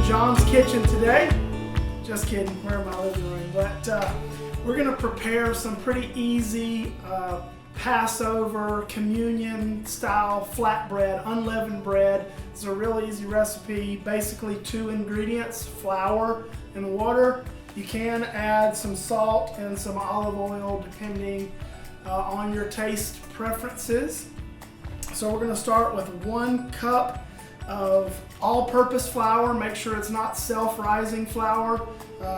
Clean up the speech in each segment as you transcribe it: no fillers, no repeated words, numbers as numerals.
John's kitchen today. Just kidding, we're in my living room. But we're going to prepare some pretty easy Passover communion style flatbread, unleavened bread. It's a real easy recipe. Basically 2 ingredients, flour and water. You can add some salt and some olive oil depending on your taste preferences. So we're going to start with 1 cup of all-purpose flour. Make sure it's not self-rising flour.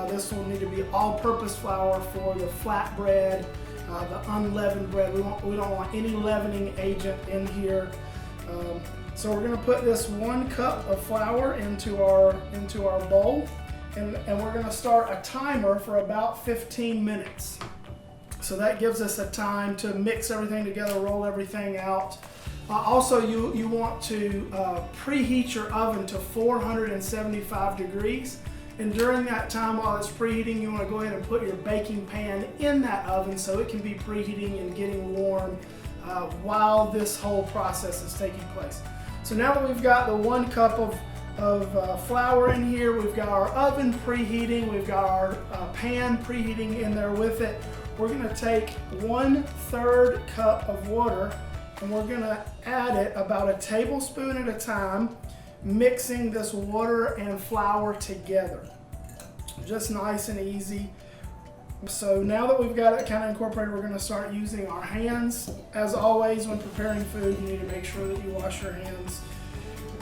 This will need to be all-purpose flour for the flatbread, the unleavened bread. We don't want any leavening agent in here. So we're going to put this 1 cup of flour into our bowl, and we're going to start a timer for about 15 minutes. So that gives us a time to mix everything together, roll everything out. Also, you want to preheat your oven to 475 degrees. And during that time while it's preheating, you want to go ahead and put your baking pan in that oven so it can be preheating and getting warm while this whole process is taking place. So now that we've got the 1 cup of flour in here, we've got our oven preheating, we've got our pan preheating in there with it, we're going to take 1/3 cup of water and we're going to add it about a tablespoon at a time, mixing this water and flour together. Just nice and easy. So now that we've got it kind of incorporated, we're going to start using our hands. As always, when preparing food, you need to make sure that you wash your hands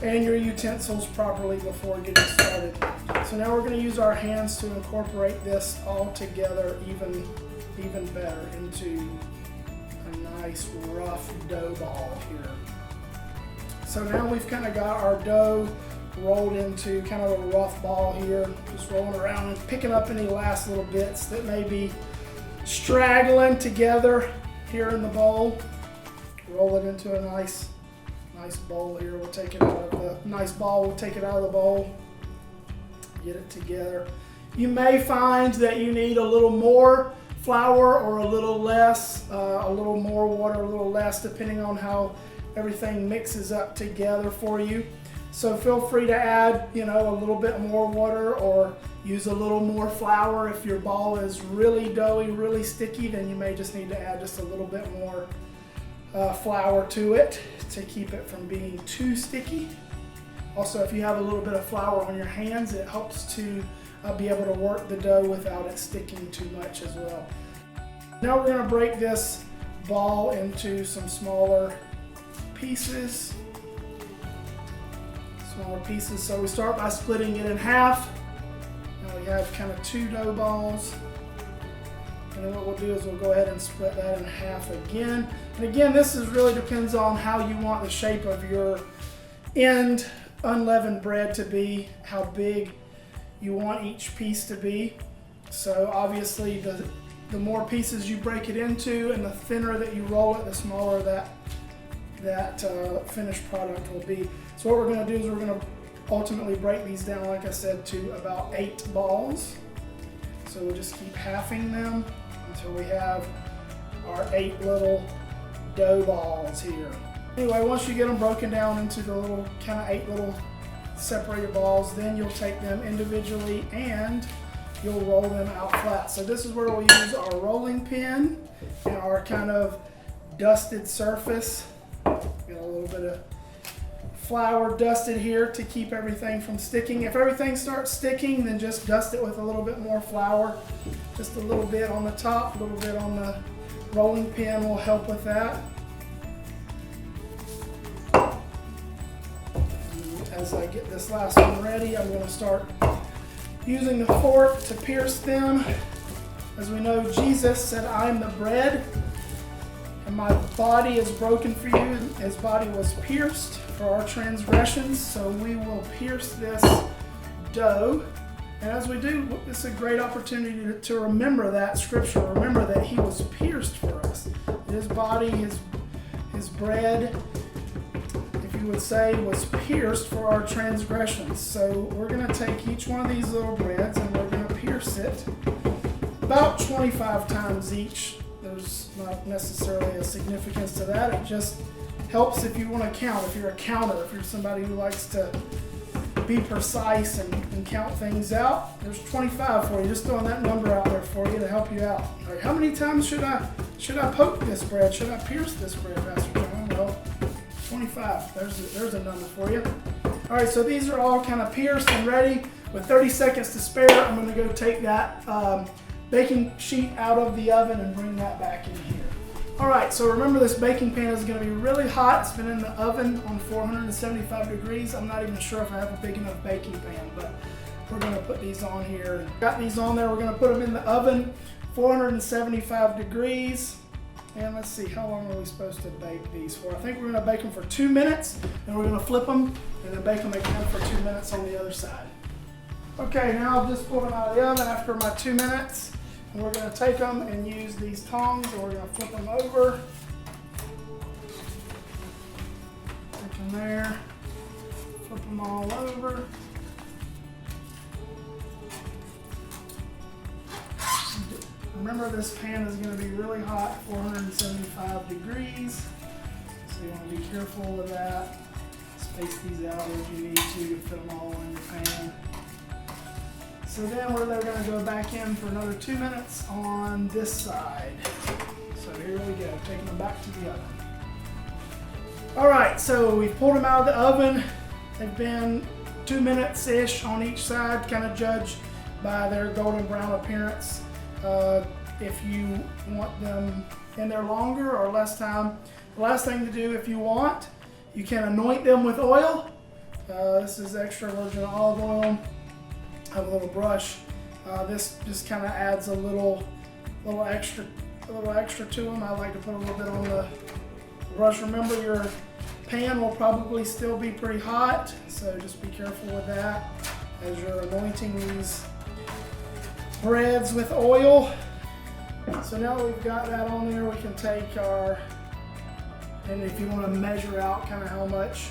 and your utensils properly before getting started. So now we're going to use our hands to incorporate this all together even better into a nice rough dough ball here. So now we've kind of got our dough rolled into kind of a rough ball here, just rolling around and picking up any last little bits that may be straggling together here in the bowl. Roll it into a nice bowl here. We'll take it out of the nice ball. We'll take it out of the bowl, get it together. You may find that you need a little more flour or a little less, a little more water, a little less, depending on how everything mixes up together for you. So feel free to add, a little bit more water or use a little more flour. If your ball is really doughy, really sticky, then you may just need to add just a little bit more flour to it to keep it from being too sticky. Also, if you have a little bit of flour on your hands, it helps to be able to work the dough without it sticking too much as well. Now we're going to break this ball into some smaller pieces. So we start by splitting it in half. Now we have kind of 2 dough balls. And then what we'll do is we'll go ahead and split that in half again. And again, this really depends on how you want the shape of your end unleavened bread to be, how big you want each piece to be. So obviously the more pieces you break it into and the thinner that you roll it, the smaller that finished product will be. So what we're going to do is we're going to ultimately break these down, like I said, to about 8 balls. So we'll just keep halving them until we have our 8 little dough balls here. Anyway, once you get them broken down into the little kind of 8 little separated balls, then you'll take them individually and you'll roll them out flat. So this is where we'll use our rolling pin and our kind of dusted surface. Got a little bit of flour dusted here to keep everything from sticking. If everything starts sticking, then just dust it with a little bit more flour. Just a little bit on the top, a little bit on the rolling pin will help with that. As I get this last one ready, I'm going to start using the fork to pierce them. As we know, Jesus said, "I am the bread, and my body is broken for you." His body was pierced for our transgressions, so we will pierce this dough. And as we do, it's a great opportunity to remember that scripture. Remember that he was pierced for us. His body, his bread, if you would say, was pierced for our transgressions. So we're going to take each one of these little breads and we're going to pierce it about 25 times each. There's not necessarily a significance to that. It just helps if you want to count, if you're a counter, if you're somebody who likes to be precise and count things out. There's 25 for you. Just throwing that number out there for you to help you out. All right, how many times should I poke this bread? Should I pierce this bread, Pastor John? Well, 25. There's a number for you. All right, so these are all kind of pierced and ready. With 30 seconds to spare, I'm going to go take that baking sheet out of the oven and bring that back in here. All right, so remember this baking pan is going to be really hot. It's been in the oven on 475 degrees. I'm not even sure if I have a big enough baking pan, but we're going to put these on here. Got these on there. We're going to put them in the oven, 475 degrees. And let's see, how long are we supposed to bake these for? I think we're going to bake them for 2 minutes, and we're going to flip them and then bake them again for 2 minutes on the other side. Okay, now I've just pulled them out of the oven after my 2 minutes. And we're going to take them and use these tongs, and we're going to flip them over. Take them there, flip them all over. Remember, this pan is going to be really hot, 475 degrees. So you want to be careful of that. Space these out as you need to fit them all in your pan. So then they're going to go back in for another 2 minutes on this side. So here we go, taking them back to the oven. All right, so we've pulled them out of the oven. They've been 2 minutes-ish on each side, kind of judged by their golden brown appearance. If you want them in there longer or less time, the last thing to do, if you want, you can anoint them with oil. This is extra virgin olive oil. Have a little brush. This just kind of adds a little extra to them. I like to put a little bit on the brush. Remember, your pan will probably still be pretty hot, so just be careful with that as you're anointing these breads with oil. So now that we've got that on there, we can take and if you want to measure out kind of how much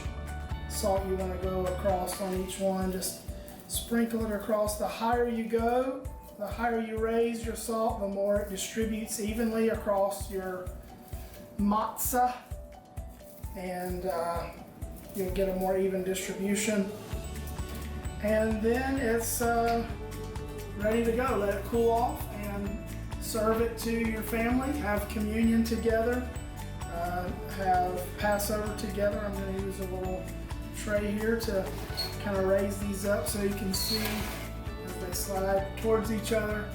salt you want to go across on each one, just sprinkle it across. The higher you go, the higher you raise your salt, the more it distributes evenly across your matzah, and you'll get a more even distribution. And then it's ready to go. Let it cool off and serve it to your family. Have communion together. Have Passover together. I'm going to use a little tray here to kind of raise these up so you can see as they slide towards each other.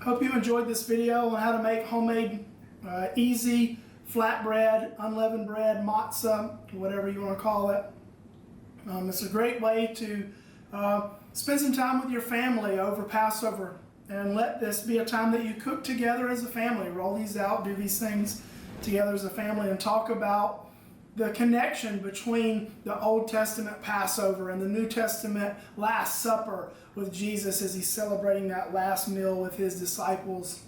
Hope you enjoyed this video on how to make homemade, easy flatbread, unleavened bread, matzah, whatever you want to call it. It's a great way to spend some time with your family over Passover, and let this be a time that you cook together as a family. Roll these out, do these things together as a family, and talk about the connection between the Old Testament Passover and the New Testament Last Supper with Jesus as he's celebrating that last meal with his disciples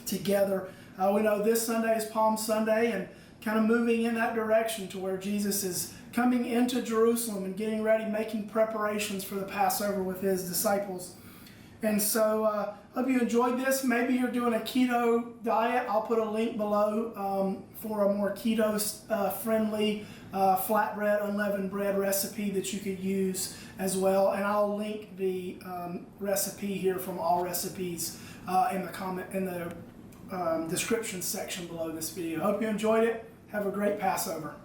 together. We know this Sunday is Palm Sunday, and kind of moving in that direction to where Jesus is coming into Jerusalem and getting ready, making preparations for the Passover with his disciples. And so hope you enjoyed this. Maybe you're doing a keto diet. I'll put a link below for a more keto friendly flatbread, unleavened bread recipe that you could use as well. And I'll link the recipe here from All Recipes in the description section below this video. Hope you enjoyed it. Have a great Passover.